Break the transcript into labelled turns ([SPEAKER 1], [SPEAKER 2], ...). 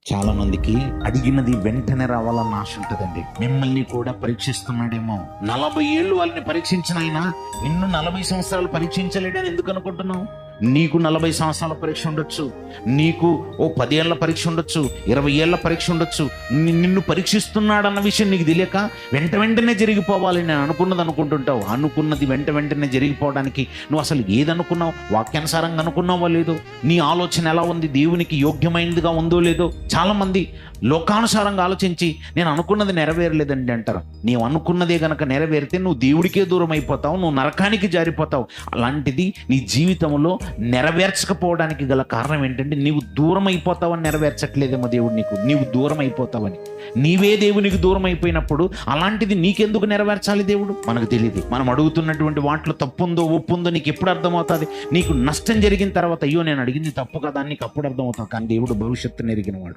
[SPEAKER 1] చాలా మందికి అడిగినది వెంటనే రావాలన్న ఆశ ఉంటుందండి. మిమ్మల్ని కూడా పరీక్షిస్తున్నాడేమో. 40 ఏళ్ళు వాళ్ళని పరీక్షించిన ఆయన నిన్ను 40 సంవత్సరాలు పరీక్షించలేడని ఎందుకు అనుకుంటున్నావు? నీకు 40 సంవత్సరాల పరీక్ష ఉండొచ్చు, నీకు 10 ఏళ్ల పరీక్ష ఉండొచ్చు, 20 ఏళ్ల పరీక్ష ఉండొచ్చు. నిన్ను పరీక్షిస్తున్నాడన్న విషయం నీకు తెలియక వెంటనే జరిగిపోవాలి నేను అనుకున్నది అనుకుంటుంటావు. అనుకున్నది వెంటనే జరిగిపోవడానికి నువ్వు అసలు ఏదనుకున్నావు? వాక్యానుసారంగా అనుకున్నావో లేదో, నీ ఆలోచన ఎలా ఉంది, దేవునికి యోగ్యమైనదిగా ఉందో లేదో. చాలా మంది లోకానుసారంగా ఆలోచించి నేను అనుకున్నది నెరవేరలేదండి అంటారు. నీవు అనుకున్నదే గనక నెరవేరితే నువ్వు దేవుడికే దూరం అయిపోతావు, నువ్వు నరకానికి జారిపోతావు. అలాంటిది నీ జీవితంలో నెరవేర్చకపోవడానికి గల కారణం ఏంటంటే నీవు దూరం అయిపోతావని నెరవేర్చట్లేదేమో దేవుడు నీకు. నీవు దూరం అయిపోతావని, నీవే దేవునికి దూరం అయిపోయినప్పుడు అలాంటిది నీకెందుకు నెరవేర్చాలి దేవుడు? మనకు తెలియదు. మనం అడుగుతున్నటువంటి వాటిలో తప్పుందో ఒప్పుందో నీకు ఎప్పుడు అర్థమవుతుంది? నీకు నష్టం జరిగిన తర్వాత అయ్యో నేను అడిగింది తప్పు కదా అని నీకు అప్పుడు అర్థమవుతావు. కానీ దేవుడు భవిష్యత్తుని ఎరిగినవాడు.